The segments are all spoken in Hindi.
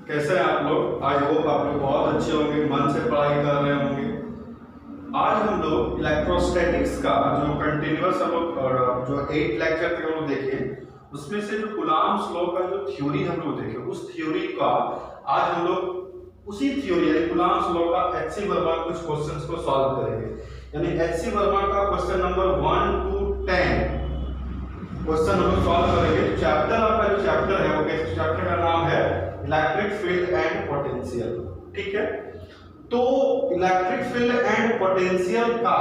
कैसे हैं आप लोग? आई होप आप लोग बहुत अच्छे होंगे, मन से पढ़ाई कर रहे होंगे। आज हम लोग इलेक्ट्रोस्टैटिक्स का जो कंटिन्यूअस हम लोग जो 8 लेक्चर थे हम लोग देखे, उसमें से जो कूलॉम्स लॉ का जो थ्योरी हम लोग देखे, उस थ्योरी का आज हम लोग उसी थ्योरी यानी कूलॉम्स लॉ का एचसी वर्मा कुछ क्वेश्चंस को सॉल्व करेंगे। यानी एचसी वर्मा का क्वेश्चन नंबर 1 to 10 क्वेश्चन हम लोग सॉल्व करेंगे। चैप्टर आपका जो चैप्टर है वो किस चैप्टर का नाम है? Electric field and potential. ठीक है, तो इलेक्ट्रिक फील्ड एंड पोटेंशियल का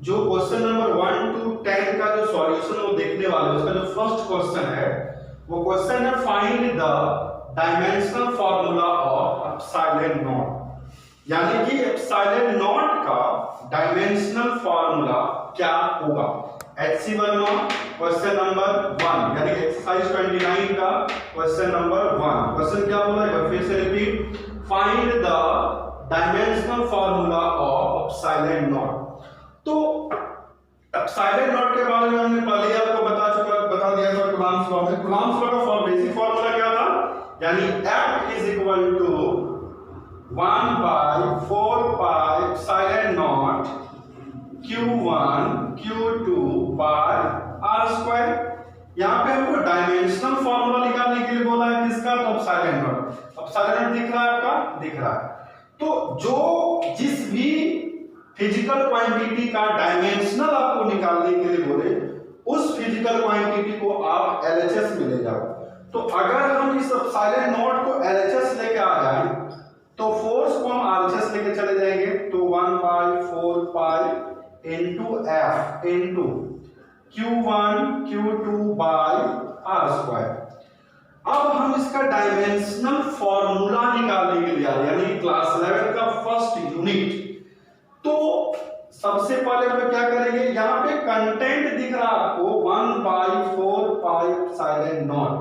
जो क्वेश्चन नंबर 1 to 10 का जो सॉल्यूशन वो देखने वाले हैं, उसका जो फर्स्ट क्वेश्चन है वो क्वेश्चन है find the dimensional formula of epsilon not. यानी कि एप्सिलॉन नॉट का डायमेंशनल फार्मूला क्या होगा? एचसी वर्मा क्वेश्चन नंबर 1 यानी एक्सरसाइज 29 का क्वेश्चन नंबर 1। क्वेश्चन क्या बोला है? फिर से repeat, find the dimensional formula of epsilon not. तो एप्सिलॉन नॉट के बारे में हमने पहले ही आपको बता दिया था कूलॉम्स लॉ में। कूलॉम्स लॉ का बेसिक फार्मूला क्या था? यानी F is equal to 1/4 pi epsilon naught Q1 Q2 by R square. यहाँ पे हमको डायमेंशनल फार्मूला निकालने के लिए बोला है किसका? तो एप्सिलॉन नॉट। एप्सिलॉन नॉट दिख रहा है आपका? दिख रहा है। तो जो जिस भी फिजिकल क्वांटिटी का डायमेंशनल आपको निकालने के लिए बोले, उस फिजिकल क्वांटिटी को आप LHS में ले जाओ। तो अगर हम इस एप्सिलॉन नॉट को LHS लेके आ जाए तो फोर्स को हम RHS लेके चले जाएंगे। तो 1/4 पाई into F into Q1 Q2 by R square. अब हम इसका डायमेंशनल फॉर्मूला निकालने के लिए यानी क्लास 11 का फर्स्ट यूनिट। तो सबसे पहले हम क्या करेंगे? यहाँ पे कंटेंट दिख रहा है आपको 1/4 पाई एप्सिलॉन नॉट।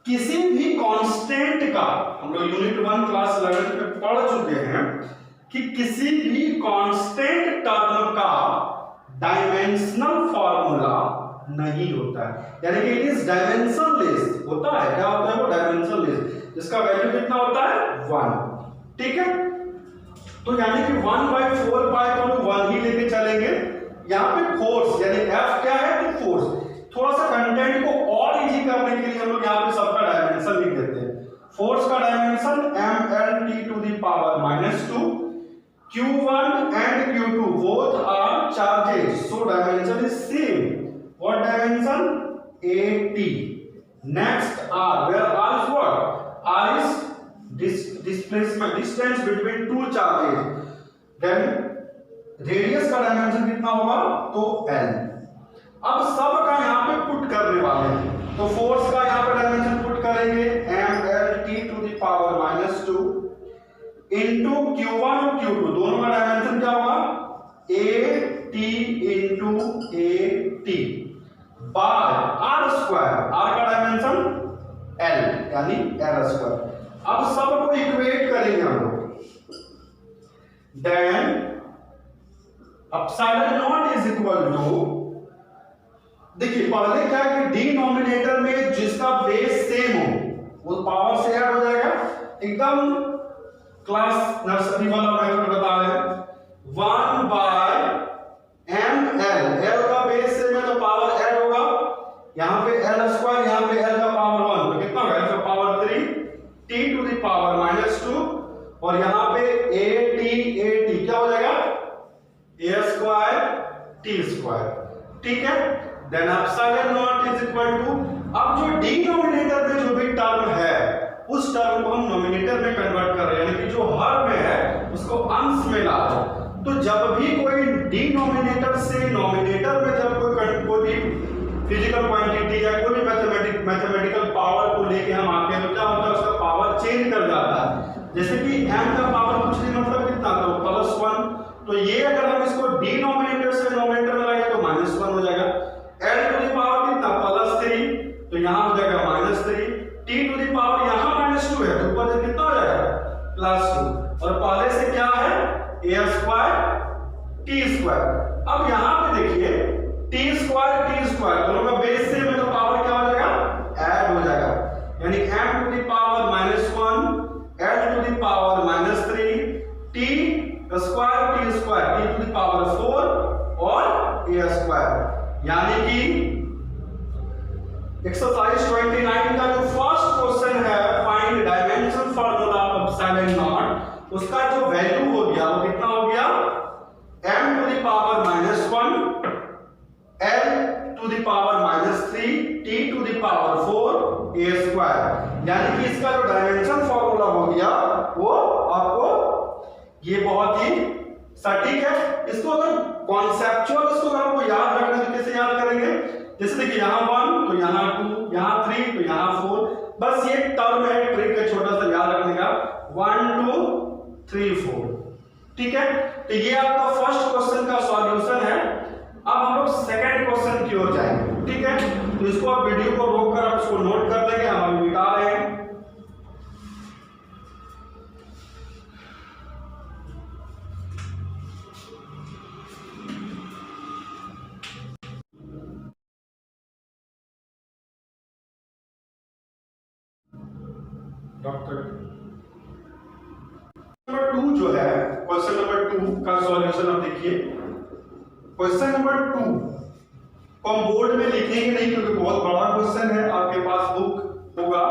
किसी भी कांस्टेंट का हम लोग यूनिट 1 क्लास 11 में पढ़ चुके हैं कि किसी भी कांस्टेंट टर्म का डायमेंशनल फार्मूला नहीं होता है, यानी कि इट इज डायमेंशनलेस होता है। क्या होता है वो? डायमेंशनलेस, जिसका वैल्यू कितना होता है? 1। ठीक है, तो यानी कि 1/4 पाई को हम 1 ही लेके चलेंगे। यहाँ पे फोर्स यानी F क्या है? तो फोर्स। थोड़ा सा कंटेंट को और इजी करने के लिए हम लोग यहाँ पे सबका डायमेंशन लिख देते हैं। फोर्स का dimension mLT⁻²। Q1 and Q2 both are charges, so dimension is same. What dimension? AT. Next R, where R is what? R is displacement, distance between two charges. Then radius का dimension कितना होगा? तो L. अब सब का यहाँ पे पुट करने वाले हैं, तो फोर्स का यहाँ पे डायमेंशन पुट करेंगे mLT⁻² इंटू Q1 और Q2, दोनों का डायमेंशन क्या होगा? AT into AT by R square. R का डायमेंशन L यानी L स्क्वायर। अब सबको इक्वेट करेंगे हम लोग। Then epsilon naught is equal to, देखिए पहले क्या है कि डिनोमिनेटर में जिसका बेस सेम हो वो पावर से ऐड हो जाएगा। एकदम क्लास नर्सरी वाला मेथड बता रहे हैं। 1/ml, L का बेस सेम है तो पावर ऐड होगा। यहाँ पे L स्क्वायर, यहाँ पे L का पावर 1, तो कितना होगा? L का पावर 3 T⁻²। और यहाँ पे AT क्या हो जाएगा? A square T square. ठीक है, then epsilon naught is equal to, अब जो डिनोमिनेटर में जो भी टर्म है उस टर्म को हम नोमिनेटर में कन्वर्ट कर रहे हैं, यानी कि जो हर में है उसको अंश में ला रहे हैं। तो जब भी कोई डिनोमिनेटर से नोमिनेटर में जब कोई भी फिजिकल क्वांटिटी या कोई भी मैथमेटिकल पावर को लेके हम आते हैं तो क्या होता है? उसका पावर चेंज कर जाता है। जैसे कि m का पावर कुछ नहीं मतलब कितना? तो +1। तो ये अगर हम इसको डिनोमिनेटर से नोमिनेटर में लाएंगे तो -1 हो जाएगा। L टू द पावर कितना? +3, तो यहाँ हो जाएगा -3। T टू द पावर यहाँ -2 है तो ऊपर से कितना हो जाएगा? +2। और पहले से क्या है? A square T square. अब यहाँ पे देखिए T स्क्वायर दोनों का बेस सेम है तो पावर क्या हो जाएगा? ऐड हो जाएगा, यानी m टू द पावर कि एक्सरसाइज 29 का जो फर्स्ट क्वेश्चन है, find dimension formula of epsilon not, उसका जो वैल्यू हो गया वो कितना हो गया, m to the power -1 l to the power -3 t to the power 4 a square. यानी कि इसका जो डायमेंशन फार्मूला हो गया वो आपको ये बहुत ही सटीक है। इसको अगर कॉन्सेप्चुअल इसको अगर आपको याद रखना है तो कैसे याद करेंगे, जैसे देखिए यहाँ 1 तो यहाँ 2, यहाँ 3 तो यहाँ 4, बस ये टर्म है, ट्रिक है छोटा सा याद रखने का, 1 2 3 4। ठीक है, तो ये आपका फर्स्ट क्वेश्चन का सॉल्यूशन है। अब हम लोग सेकंड क्वेश्चन की ओर जाएंगे। ठीक है, तो इसको आप वीडियो को रोक कर आप इसको नोट कर लेंगे, हम अभी मिटा रहे हैं। डॉक्टर नंबर 2 जो है, क्वेश्चन नंबर 2 का सॉल्यूशन आप देखिए। क्वेश्चन नंबर 2 को हम बोर्ड में लिखेंगे नहीं क्योंकि बहुत बड़ा क्वेश्चन है, आपके पास बुक होगा,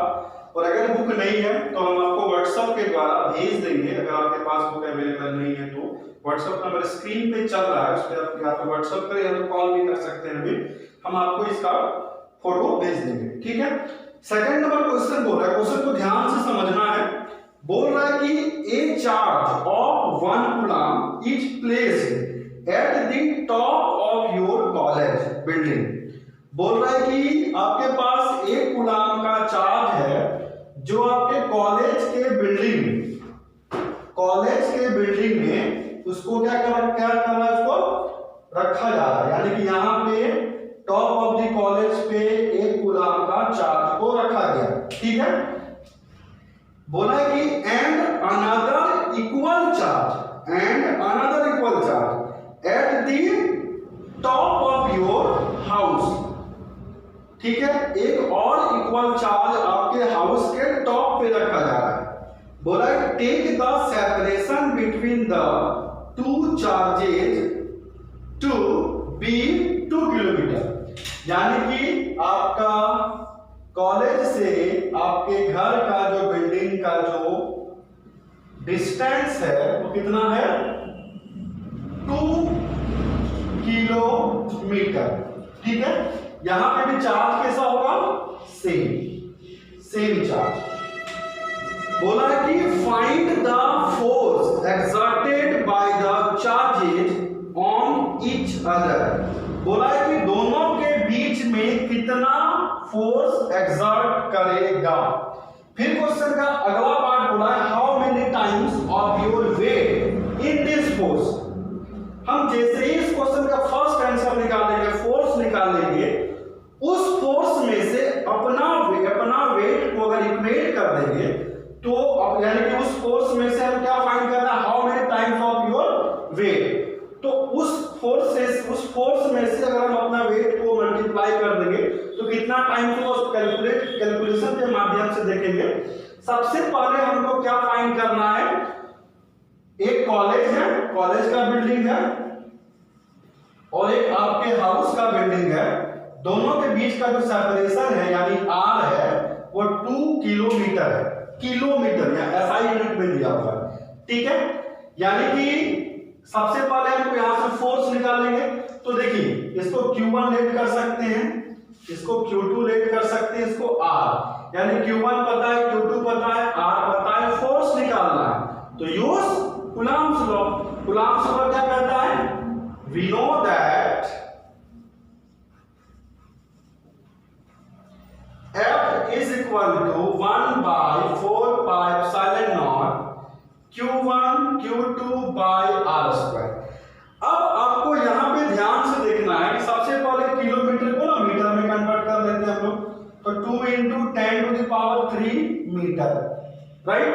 और अगर बुक नहीं है तो हम आपको व्हाट्सएप के द्वारा भेज देंगे। अगर आपके पास बुक अवेलेबल नहीं है तो व्हाट्सएप नंबर स्क्रीन पे चल रहा है, उस पर आप या तो व्हाट्सएप करें या तो कॉल भी कर सकते हैं, अभी हम आपको इसका फोटो भेज देंगे। ठीक है, सेकंड नंबर क्वेश्चन बोल रहा है, क्वेश्चन को ध्यान से समझना है। बोल रहा है कि ए charge of 1 coulomb is placed at the top of your college building. बोल रहा है कि आपके पास 1 कूलम का चार्ज है जो आपके कॉलेज के बिल्डिंग में उसको क्या कर रहा है, उसको रखा जा रहा है। यानी कि यहाँ पे टॉप ऑफ द कॉलेज पे 1 कूलम का चार्ज को रखा गया। ठीक है, बोला है कि and another equal charge at the top of your house. ठीक है, एक और इक्वल चार्ज आपके हाउस के टॉप पे रखा जा रहा है। बोला है take the separation between the 2 charges to be 2 kilometre. यानी कि आपका कॉलेज से आपके घर का जो बिल्डिंग का जो डिस्टेंस है वो कितना है, 2 किलोमीटर। ठीक है, यहां पे भी चार्ज कैसा होगा, सेम चार्ज। बोला है कि find the force exerted by the charges on each other. बोला है कि दोनों के बीच में कितना फोर्स एक्सर्ट करेगा। फिर क्वेश्चन का अगला पार्ट बोला है how many times of your wait in this force. हम जैसे ही इस क्वेश्चन का फर्स्ट आंसर निकालेंगे, फोर्स निकालेंगे, उस फोर्स में से अपना वेट को अगर इक्वेट कर देंगे तो यानी कि उस फोर्स में से हम क्या फाइंड करना है, how many times of your wait. तो उस फोर्स में से अगर हम अपना वेट को मल्टीप्लाई कर देंगे तो कितना टाइम होगा, कैलकुलेशन के माध्यम से देखेंगे। सबसे पहले हमको क्या फाइंड करना है, एक कॉलेज है, कॉलेज का बिल्डिंग है, और एक आपके हाउस का बिल्डिंग है। दोनों के बीच का जो सेपरेशन है यानी आर है वो 2 किलोमीटर है, किलोमीटर या एसआई यूनिट में दिया हुआ है। ठीक है, यानी कि सबसे पहले हमको यहां से फोर्स निकालेंगे। तो देखिए इसको Q1 लेट कर सकते हैं, इसको Q2 लेट कर सकते हैं, इसको R, यानी Q1 पता है, Q2 पता है, R पता है, फोर्स निकालना है। तो use Coulomb's law. Coulomb's law क्या कहता है, we know that F is equal to 1 by 4 pi epsilon naught Q1 Q2 by R square। अब आपको यहां पे ध्यान से देखना है कि सबसे पहले किलोमीटर को ना मीटर में कन्वर्ट कर लेते हैं हम लोग। तो 2 into 10 to the power 3 metre, right.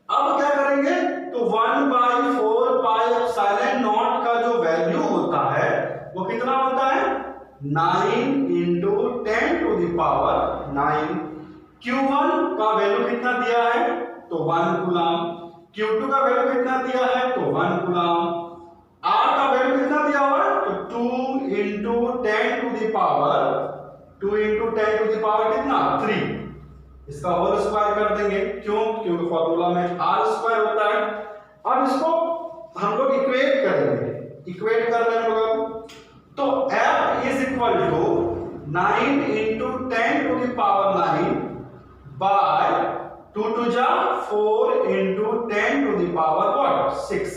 अब क्या करेंगे, तो 1 by 4 pi epsilon naught का जो वैल्यू होता है वो कितना होता है, 9 into 10 to the power 9। Q1 का वैल्यू कितना दिया है, तो 1 कूलम। Q2 का वैल्यू कितना दिया है, तो 1 कूलम। R का वैल्यू कितना दिया हुआ है, तो 2 इंटू 10 टू द पावर कितना 3, इसका होल स्क्वायर कर देंगे। क्यों? क्योंकि फॉर्मूला में आर स्क्वायर होता है। अब इसको हम लोग इक्वेट करेंगे, इक्वेट कर रहे हैं लोग। तो f is equal to 9 into 10 to the power 9 by 2 टू जा 4 into 10 to the power what 6।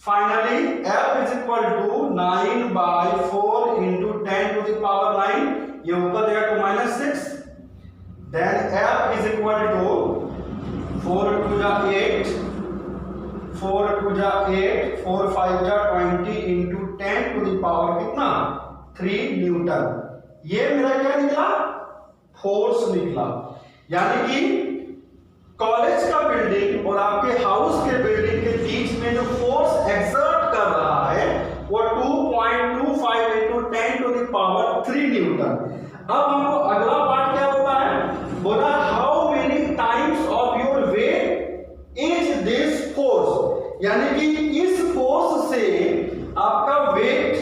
Finally f is equal to 9 by 4 into 10 to the power 9, ये ऊपर देगा तो -6। Then f is equal to 4 टू जा 8, 4 टू जा 8, 4 5 जा 20 इंटू 10 टू द पावर कितना 3 न्यूटन। ये मेरा क्या निकला? फोर्स निकला। यानी कि कॉलेज का बिल्डिंग और आपके हाउस के बिल्डिंग के बीच में जो फोर्स एक्सर्ट कर रहा है वो 2.25 into 10 to the power 3 newton. अब हमको अगला पार्ट क्या होता है? बोला how many times of your weight is this force, यानी कि इस फोर्स से आपका वेट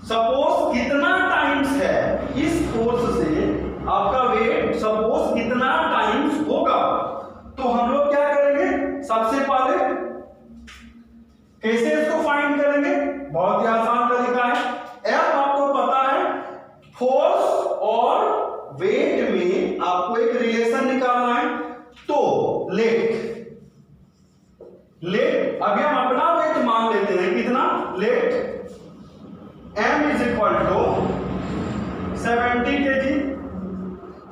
सपोज कितना टाइम्स है, इस फोर्स से आपका वेट सपोज कितना टाइम्स होगा। तो हम लोग क्या करेंगे? सबसे पहले कैसे इसको फाइंड करेंगे? बहुत ही आसान तरीका है। F आपको पता है, फोर्स और वेट में आपको एक रिलेशन निकालना है। तो लेट अभी हम अपना वेट मान लेते हैं, कितना? Let m is equal to 70 kg,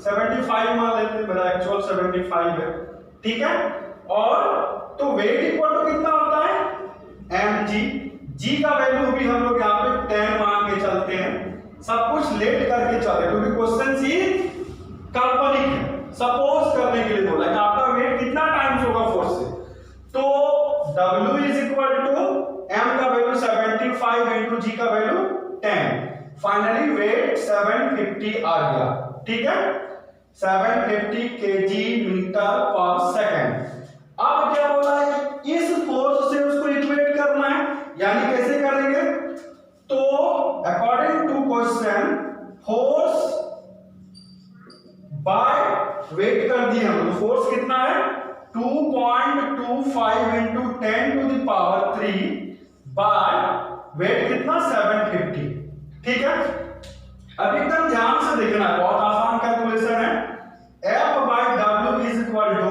75 मान लेते हैं, मेरा एक्चुअल 75 है, ठीक है। और तो वेट इक्वल टू कितना होता है? mg। g का वैल्यू भी हम लोग यहाँ पे 10 मान के चलते हैं, सब कुछ लेट करके चले, क्योंकि क्वेश्चन सी काल्पनिक है, सपोज करने के लिए बोला कि आपका वेट कितना टाइम्स होगा फोर्स से। तो w is equal to m का वैल्यू 75 इंटू g का वैल्यू 10। फाइनली वेट 750 आ गया, ठीक है, 750 kg मीटर पर सेकंड। अब क्या बोला है? इस फोर्स से उसको इक्वेट करना है, यानी कैसे करेंगे? तो according to question force by weight कर दिया हम, तो फोर्स कितना है? 2.25 into 10 to the power 3 by weight कितना 750, ठीक है। अब एकदम ध्यान से देखना है, बहुत आसान कैलकुलेशन है। F by W is equal to,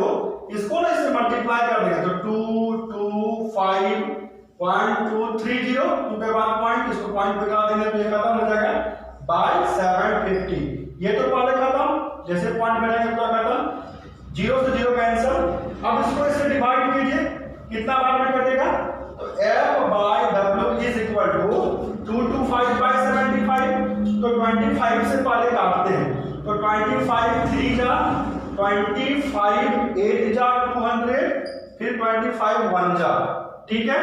इसको ना इससे मल्टीप्लाई कर देंगे तो 225.230, 2 के बाद पॉइंट, इसको पॉइंट पे कर देंगे तो ये खत्म हो जाएगा बाय 750। ये तो पहले खत्म, जैसे पॉइंट बनाएंगे तो खत्म, 0 से 0 कैंसिल। अब इसको इससे डिवाइड कीजिए, कितना बार में कटेगा? तो F by W is equal to 225 by 75, तो 25 से पहले काटते हैं, तो 25 3 जा 25 8 जा 200, फिर 25 1 जा, ठीक है।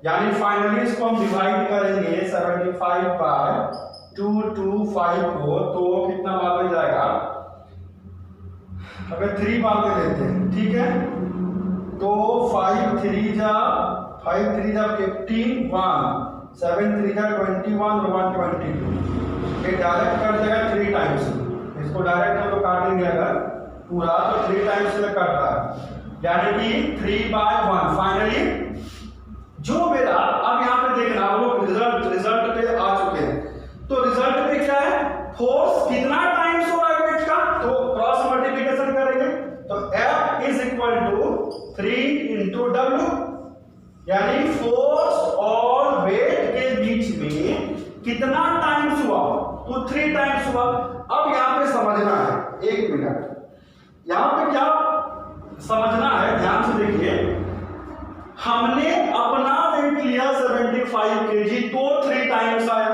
यानी फाइनली इसको हम डिवाइड करेंगे 75 बाय 225 को, तो कितना बार में जाएगा? अगर 3 बार में लेते हैं, ठीक है, तो 5 3 जा 15 1 7 3 जा 21 122, ये डायरेक्ट कर देगा 3 टाइम्स। इसको डायरेक्ट हम लोग काटेंगे अगर पूरा, तो 3 टाइम्स में कट रहा है, यानी कि 3 बाय 1। फाइनली जो मेरा, अब यहाँ पे देखना, हम लोग रिजल्ट पे आ चुके हैं, तो रिजल्ट पे क्या है? फोर्स कितना टाइम्स होगा वेट का, तो क्रॉस मल्टीप्लिकेशन करेंगे, तो F is equal to 3 into W, यानी फोर्स और वेट के बीच में कितना टाइम्स हुआ, तो 3 टाइम्स हुआ। अब यहाँ पे समझना है, 1 मिनट, यहाँ पे क्या समझना है, ध्यान से देखिए। हमने अपना वेट लिया 75 kg, तो 3 टाइम्स आया।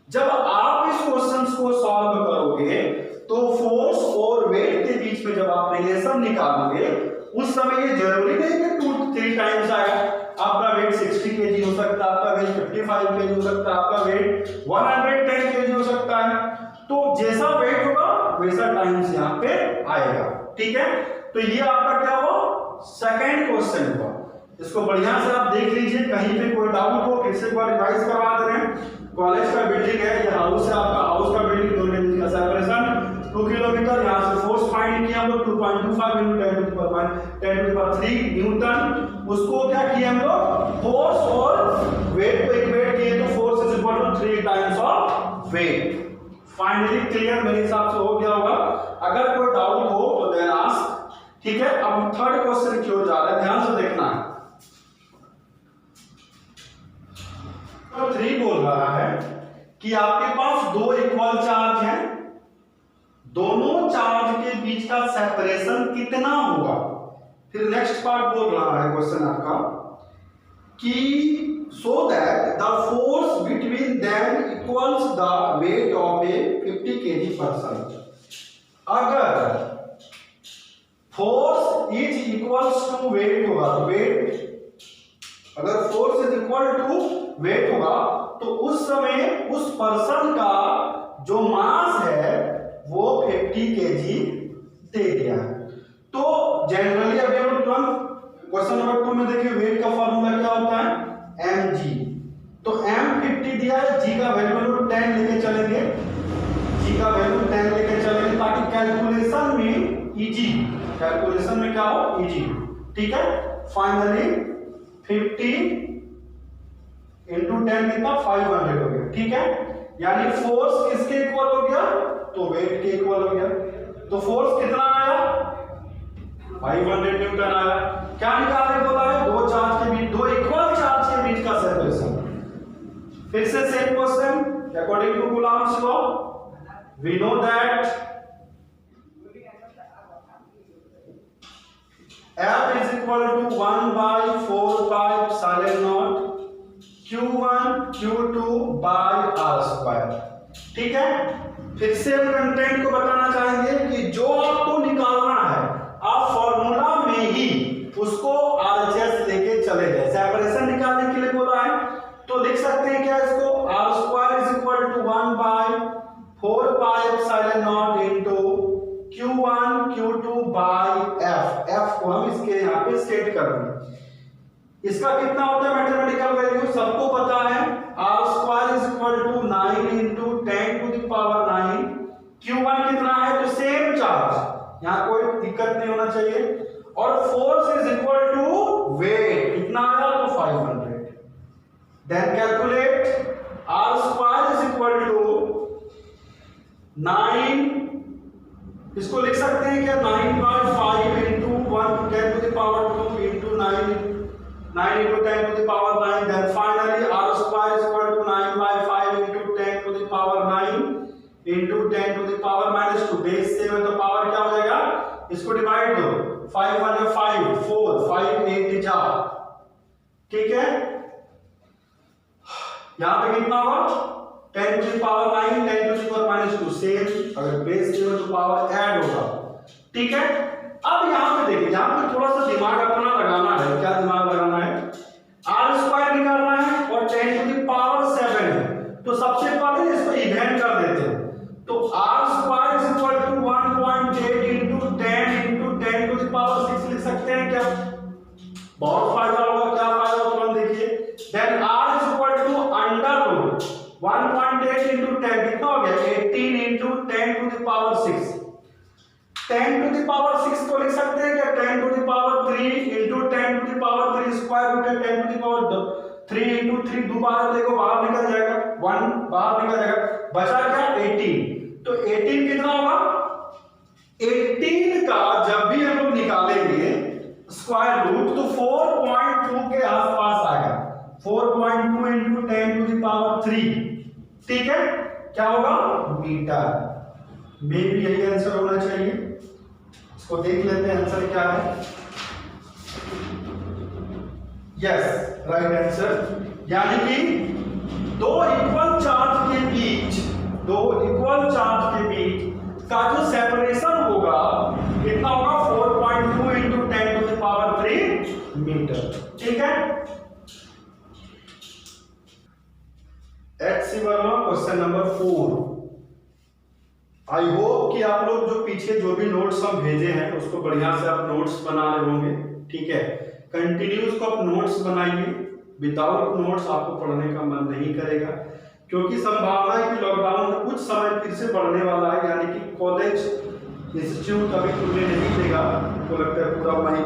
जब आप इस क्वेश्चन को सॉल्व करोगे तो फोर्स और वेट के बीच में जब आप रिलेशन निकालोगे, उस समय ये जरूरी नहीं कि 2-3 टाइम्स आएगा। आपका वेट 60 kg हो सकता है, आपका वेट 55 kg हो सकता है, आपका वेट 110 kg हो सकता है। तो जैसा वेट होगा वैसा टाइम्स यहाँ पे आएगा, ठीक है। तो ये आपका क्या हुआ? सेकंड क्वेश्चन हुआ। इसको बढ़िया से आप देख लीजिए, कहीं पे कोई डाउट हो फिर से एक बार रिवाइज करवा दे रहे हैं। कॉलेज का बिल्डिंग है, ये हाउस है आपका, हाउस का बिल्डिंग, दोनों के बीच का सेपरेशन 2 किलोमीटर। यहाँ से फोर्स फाइंड किया हम लोग 2.25 × 10⁻³ न्यूटन। उसको क्या किया हम लोग, फोर्स और वेट को इक्वेट किए तो force is equal to 3 times of weight. Finally clear मेरे हिसाब से हो गया होगा। अगर कोई डाउट हो तो देन आस्क, ठीक है। अब हम थर्ड क्वेश्चन की ओर जा रहे हैं, ध्यान से देखना है। 3 बोल रहा है कि आपके पास 2 इक्वल चार्ज हैं, दोनों चार्ज के बीच का सेपरेशन कितना होगा। फिर नेक्स्ट पार्ट बोल रहा है क्वेश्चन आपका कि so that the force between them equals the weight of a 50 kg person। अगर force is equals to weight होगा तो weight, अगर force is equal to weight होगा तो उस समय उस पर्सन का जो मास है वो 50 kg दे दिया है। तो जनरली अभी हम तुरंत क्वेश्चन नंबर 2 में देखिए, वेट का फॉर्मूला क्या होता है, mg। तो m 50 दिया है, g का वैल्यू 10 लेके चलेंगे, g का वैल्यू 10 लेके चलेंगे ताकि कैलकुलेशन में इजी, कैलकुलेशन में क्या हो, इजी, ठीक है। फाइनली 50 इंटू 10 कितना 500 हो गया, ठीक है। यानी फोर्स किसके इक्वल हो गया, तो वेट के इक्वल हो गया। तो फोर्स कितना आया, 500 न्यूटन आया। क्या निकालने बोला है, दो चार्ज के बीच, दो इक्वल चार्ज के बीच का सेपरेशन। फिर से same question, according to Coulomb's law we know that F is equal to 1/4πε0 Q1 Q2 by r², ठीक है। फिर से हम कंटेंट को बताना चाहेंगे कि जो आपको निकालना है आप फॉर्मूला में ही उसको RHS लेके चले गए। सेपरेशन निकालने के लिए बोला है तो लिख सकते हैं क्या इसको, r² is equal to 1/4πε0 into Q1 Q2 by F। F को हम इसके यहाँ पे स्टेट कर देंगे। इसका कितना होता है मैथमेटिकल वैल्यू, सबको पता है, r² is equal to 9 into 10 to the power 9। Q1 कितना है, तो सेम चार्ज, यहाँ कोई दिक्कत नहीं होना चाहिए। और force is equal to weight, कितना आया, तो 500। Then calculate, r² is equal to 9, इसको लिख सकते हैं क्या, 9/5 into 1 10 to the power 2 into 9 into 10 to the power 9। then finally r² is equal to 9/5 into 10 to the power 9 into 10 to the power -2। Base से तो पावर क्या हो जाएगा, इसको डिवाइड दो, 5 1 5 4 5 8 जा, ठीक है। यहां पे कितना होगा, 10 to the power 9 10 to the power -2, same, अगर बेस से तो पावर ऐड होगा, ठीक है। अब यहां पे देखिए, यहां पे थोड़ा सा दिमाग अपना लगाना है। क्या दिमाग लगाना है, r² निकालना है और 10 to the power 7 है, तो सबसे पहले इसको इवेंट कर देते हैं। तो r² is equal to 1.8 into 10 into 10 to the power 6 लिख सकते हैं क्या, बहुत फायदा होगा। क्या फायदा होगा तुरंत देखिए, then r is equal to √ 1.8 into 10 कितना हो गया, 18 into 10 to the power 6। 10 to the power 6 को लिख सकते हैं क्या, 10 to the power 3 into 10 to the power 3 square root है 10 to the power 3 into 3, दोबारा देखो बाहर निकल जाएगा, 1 बाहर निकल जाएगा, बचा क्या 18। तो 18 कितना होगा, 18 का जब भी हम लोग निकालेंगे स्क्वायर रूट तो 4.2 के आसपास आएगा, 4.2 into 10 to the power 3, ठीक है। क्या होगा, मीटर। मे भी यही आंसर होना चाहिए। इसको देख लेते हैं आंसर क्या है। Yes, right answer. यानी कि दो इक्वल चार्ज के बीच का जो सेपरेशन होगा कितना होगा, 4.2 into 10 to the power 3 metre, ठीक है। HC Verma question number 4। I hope कि आप लोग जो पीछे जो भी नोट्स हम भेजे हैं उसको बढ़िया से आप नोट्स बना रहे होंगे, ठीक है। कंटिन्यूस को आप नोट्स बनाइए, विदाउट नोट्स आपको पढ़ने का मन नहीं करेगा, क्योंकि संभावना है कि लॉकडाउन में कुछ समय फिर से बढ़ने वाला है, यानी कि कॉलेज इंस्टीट्यूट अभी खुलने नहीं देगा, तो लगता है पूरा मई,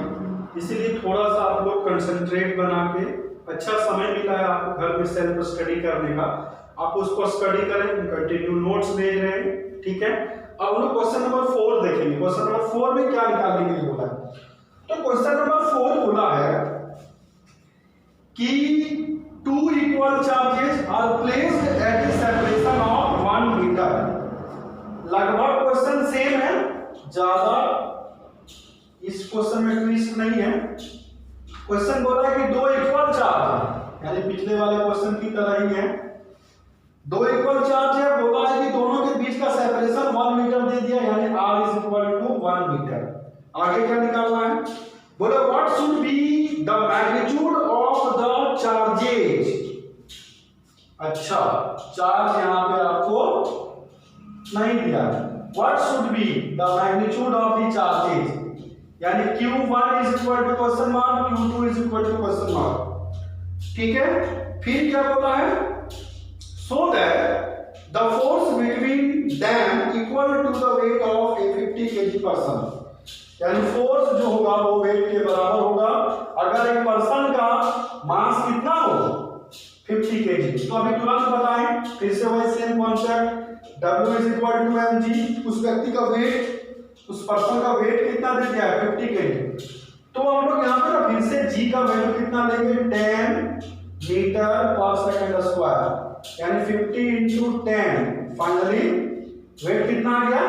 इसीलिए थोड़ा सा आप लोग कंसंट्रेट बना के, अच्छा समय मिला है आपको घर में सेल्फ स्टडी करने का, आप उसको स्टडी करें, कंटिन्यू नोट्स भेज रहे हैं, ठीक है। अब हम लोग क्वेश्चन नंबर 4 देखेंगे। क्वेश्चन नंबर 4 में क्या निकालने के लिए बोला है, तो क्वेश्चन नंबर 4 बोला है कि 2 equal charges are placed at a separation of 1 metre. लगभग क्वेश्चन सेम है, ज्यादा इस क्वेश्चन में ट्विस्ट नहीं है। क्वेश्चन बोला है कि 2 इक्वल चार्ज, यानी पिछले वाले क्वेश्चन की तरह ही है, 2 इक्वल चार्ज है, बोला है कि दोनों के बीच का सेपरेशन 1 मीटर दे दिया, यानी r is equal to 1 metre. आगे क्या निकालना है, बोले what should be the magnitude of the charges. अच्छा, चार्ज यहां पे आपको नहीं दिया, what should be the magnitude of the charges, यानी Q1 is equal to question mark, Q2 is equal to question mark, ठीक है। फिर क्या बोला है, so that the force between them equal to the weight of a 50 kg person, यानी फोर्स जो होगा वो वेट के बराबर होगा अगर एक पर्सन का मास कितना हो 50 kg। तो अभी तुरंत बताएं, फिर से वही same concept, W is equal to mg, उस व्यक्ति का वेट, उस पर्सन का वेट कितना दे दिया है 50 kg। तो हम लोग यहाँ पे ना फिर से g का वैल्यू कितना लेंगे 10 मीटर पर सेकंड स्क्वायर, यानी 50 into 10, फाइनली वेट कितना आ गया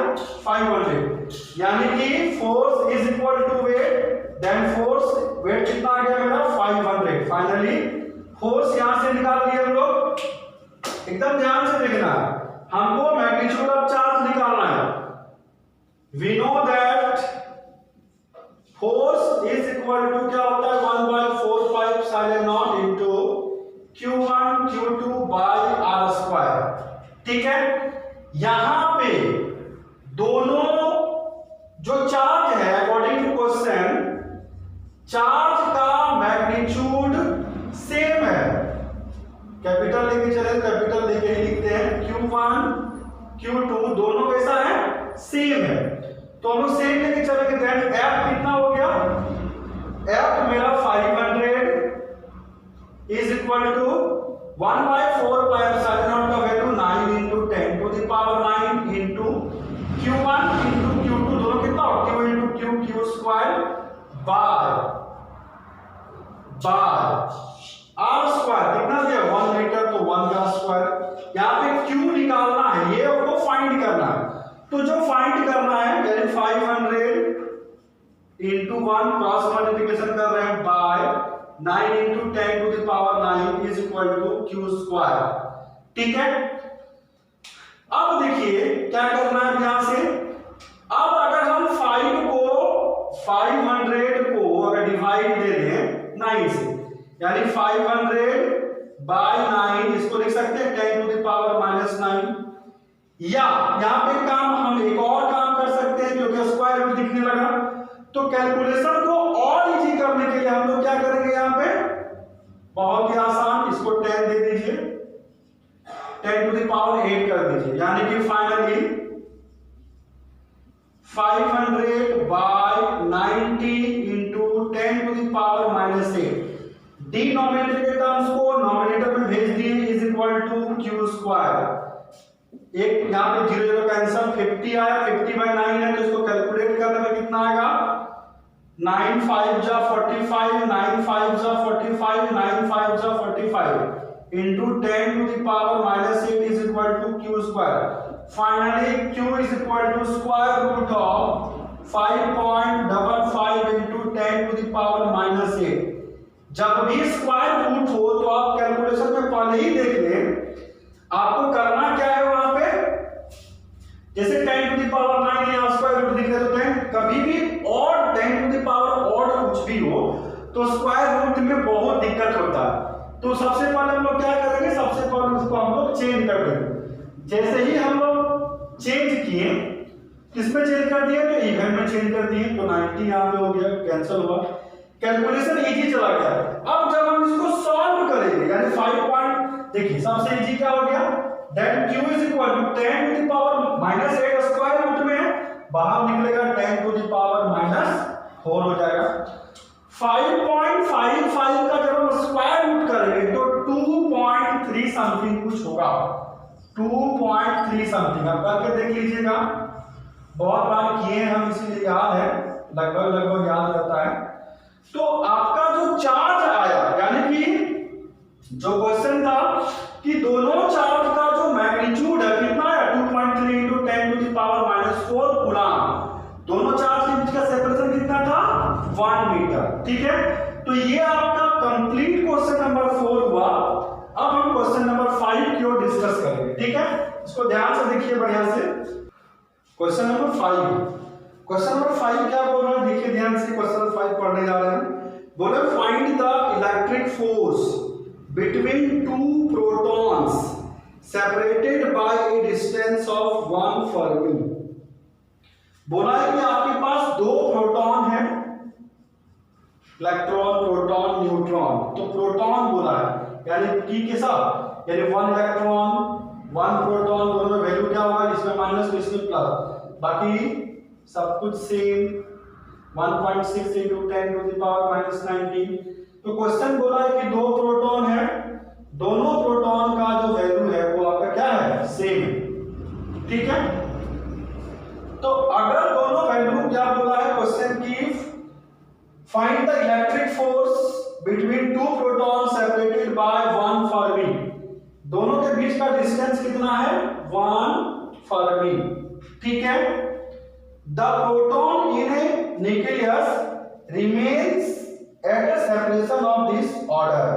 500, यानी कि force is equal to weight, then force weight कितना आ गया मेरा 500। फाइनली फोर्स यहां से निकाल लिए हम लोग। एकदम ध्यान से देखना, हमको मैग्नीट्यूड ऑफ चार्ज निकालना है। We know that force is equal to क्या होता है 1/4 epsilon naught into Q1 Q2 by r square, ठीक है। यहां पे दोनों जो चार्ज है अकॉर्डिंग टू क्वेश्चन, चार्ज का मैग्नीट्यूड सेम है, कैपिटल लेके चले, कैपिटल लेके ही लिखते हैं, Q1 Q2 दोनों कैसा है सेम है, तो हम लोग सेम लेके चलेंगे, देन F कितना हो गया, F मेरा 500 is equal to 1/4 pi epsilon naught का value 9 into 10 to the power 9 into Q1 into Q2 दोनों कितना हो Q into Q, Q square by R square कितना दिया 1 मीटर, तो 1 का स्क्वायर। यहाँ पे Q निकालना है, ये आपको फाइंड करना है, तो जो फाइंड करना है यानी 500 into 1 क्रॉस मल्टीप्लिकेशन कर रहे हैं bye 9 into 10 to the power 9 is equal to Q square, ठीक है। अब देखिए क्या करना है यहां से, अब अगर हम 500 को अगर डिवाइड दे दें 9 से, यानी 500 बाय 9, इसको लिख सकते हैं 10 to the power -9, या यहां पे काम हम एक और काम कर सकते हैं क्योंकि स्क्वायर रूट दिखने लगा, तो कैलकुलेशन को और इजी करने के लिए हम लोग क्या करेंगे, यहां पे बहुत ही आसान, इसको 10 दे दीजिए, 10 to the power 8 कर दीजिए, यानी कि फाइनली 500 बाय 90 into 10 to the power -8, denominator के टर्म्स को नोमिनेटर में भेज दिए, is equal to Q square. एक यहाँ पे 0 कैंसिल, 50 आया, 50/9 है, तो इसको कैलकुलेट करने में कितना आएगा 9 5 जा 45, 9 5 जा 45, 9 5 जा 45 into 10 to the power -8 is equal to Q square। Finally Q is equal to square root of 5.55 into 10 to the power -8। जब भी स्क्वायर रूट हो तो आप कैलकुलेशन में पहले ही देख लें, आपको करना क्या है वहां पे, जैसे 10 to the power 9 यहाँ स्क्वायर रूट दिख रहे हैं, कभी भी और 10 to the power और कुछ भी हो तो स्क्वायर रूट में बहुत दिक्कत होता है। तो सबसे पहले हम लोग क्या करेंगे, सबसे पहले उसको हम लोग चेंज कर देंगे। जैसे ही हम लोग चेंज किए, किसमें चेंज कर दिया, तो इवन में चेंज कर दिए, तो 90 यहाँ पे हो गया, कैंसिल हुआ, कैलकुलेशन इजी चला गया। अब जब हम इसको सॉल्व करेंगे यानी 5 पॉइंट, देखिए सबसे इजी क्या हो गया, then q is equal to 10 to the power minus 8 square root में बाहर निकलेगा 10 टू द पावर माइनस 4 हो जाएगा। 5.55 का जब हम स्क्वायर रूट करेंगे तो 2.3 समथिंग कुछ होगा, 2.3 समथिंग। अब करके देख लीजिएगा, बहुत बार किए हैं हम इसीलिए याद है, लगभग याद रहता है। तो आपका जो चार्ज आया यानी कि जो क्वेश्चन था कि दोनों चार्ज का जो मैग्नीट्यूड है कितना है, 2.3 into 10 to the power minus 4 coulomb. दोनों चार्ज के बीच का सेपरेशन कितना था, 1 मीटर। ठीक है, तो ये आपका कंप्लीट क्वेश्चन नंबर 4 हुआ। अब हम क्वेश्चन नंबर 5 की ओर डिस्कस करेंगे। ठीक है, इसको ध्यान से देखिए बढ़िया से। क्वेश्चन नंबर 5, क्वेश्चन नंबर 5 क्या बोल रहा है, देखिए ध्यान से। क्वेश्चन नंबर 5 पढ़ने जा रहे हैं। बोले find the electric force between two protons separated by A distance of 1 Fermi. बोला है कि आपके पास दो प्रोटॉन है, इलेक्ट्रॉन, प्रोटॉन, न्यूट्रॉन। तो प्रोटॉन बोला है यानी p के साथ, यानी 1 इलेक्ट्रॉन 1 प्रोटॉन, दोनों में वैल्यू क्या होगा, इसमें माइनस इसमें प्लस, बाकी सब कुछ same. 1.6 into 10 to the power minus 19। तो क्वेश्चन बोला है कि दो प्रोटॉन है, दोनों प्रोटॉन का जो वैल्यू है वो आपका क्या है, सेम। ठीक है, तो अगर दोनों वैल्यू क्या बोला है क्वेश्चन की, find the electric force between two proton separated by 1 Fermi. दोनों के बीच का डिस्टेंस कितना है, 1 फर्मी। ठीक है, the proton in a nucleus remains at a separation of this order।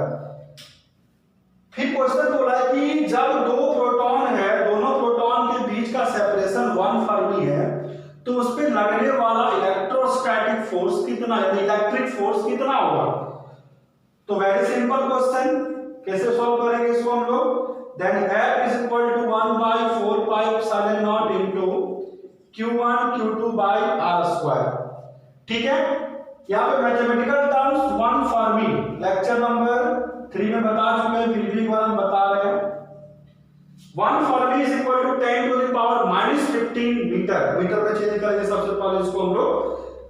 फिर क्वेश्चन बोला है कि जब दो प्रोटॉन है, दोनों प्रोटॉन के बीच का सेपरेशन 1 फर्मी है, तो उस पे लगने वाला इलेक्ट्रोस्टैटिक फोर्स कितना है, इलेक्ट्रिक फोर्स कितना होगा। तो वेरी सिंपल क्वेश्चन, कैसे सॉल्व करेंगे इसको हम लोग, then F is equal to 1/4 pi epsilon naught into Q1 Q2 by R square। ठीक है, यहाँ पे mathematical terms 1 Fermi lecture number 3 में बता चुके हैं, फिर भी हम बता रहे हैं। 1 fermi is equal to 10 to the power minus 15 metre. Metre में चेंज करेंगे सबसे पहले इसको हम लोग।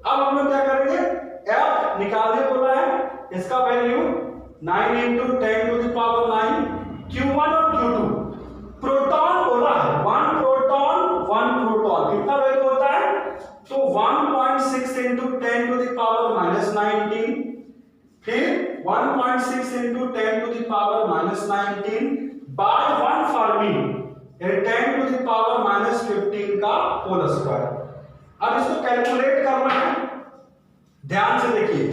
अब हम लोग क्या करेंगे, F निकालने बोला है, इसका value 9 into 10 to the power 9। Q1 और Q2 प्रोटॉन बोला है, 1 प्रोटॉन 1 प्रोटॉन कितना वैल्यू होता है, तो 1.6 into 10 to the power minus 19, फिर 1.6 into 10 to the power minus 19 by 1 Fermi 10 to the power minus 15 का होल स्क्वायर। अब इसको कैलकुलेट करना है, ध्यान से देखिए।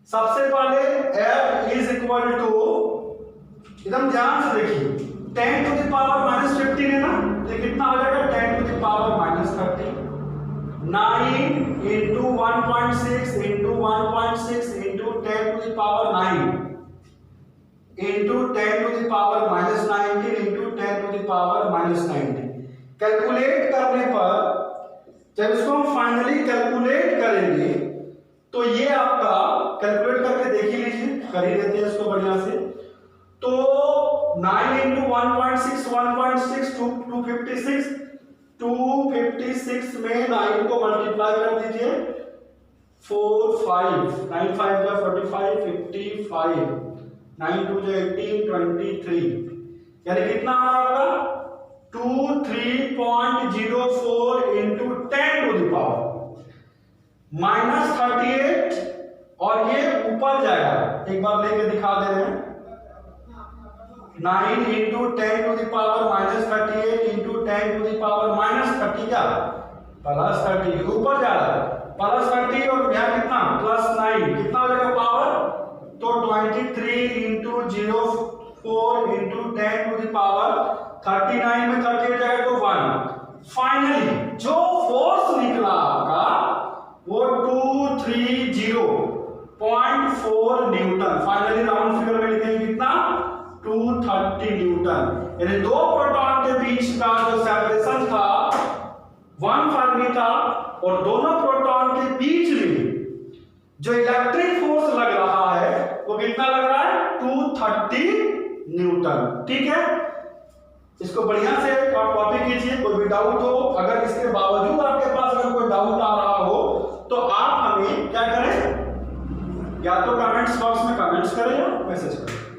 सबसे पहले F is equal to, एकदम ध्यान से देखिए, 10 to the power minus 15 है ना, तो कितना हो जाएगा, 10 to the power minus 30। 9 into 1.6 into 1.6 into 10 to the power 9 into 10 to the power minus 19 into 10 to the power minus 19। Calculate करने पर जब इसको हम फाइनली कैलकुलेट करेंगे तो ये आपका, कैलकुलेट करके देख ही लीजिए, कर ही देते हैं इसको बढ़िया से। तो 9 into 1.6 1.6 256, 256 में 9 को मल्टीप्लाई कर दीजिए, 4 5 9 5 जा 45 55 9 2 जा 18 23, यानी कितना आ रहा होगा, 23.04 into 10 to the power minus 38, और ये ऊपर जाएगा, एक बार लेके दिखा दे रहे हैं, 9 into 10 to the power minus 38 into 10 to the power minus 30 क्या, प्लस 30, ऊपर जा रहा है, प्लस 30 और यहाँ कितना, प्लस 9, कितना हो जाएगा पावर, तो 23 into 04 into 10 to the power 39 में 38 जाएगा तो 1। फाइनली जो फोर्स निकला आपका वो 230.4 न्यूटन, फाइनली राउंड फिगर में लिखेंगे कितना, 230 न्यूटन। यानी दो प्रोटॉन के बीच का जो सेपरेशन था 1 फर्मी था, और दोनों प्रोटॉन के बीच में जो इलेक्ट्रिक फोर्स लग रहा है वो कितना लग रहा है 230 न्यूटन। ठीक है, इसको बढ़िया से आप कॉपी कीजिए। कोई भी डाउट हो, अगर इसके बावजूद आपके पास अगर कोई डाउट आ रहा हो तो आप हमें क्या करें, या तो कमेंट्स बॉक्स में कमेंट्स करें या मैसेज करें।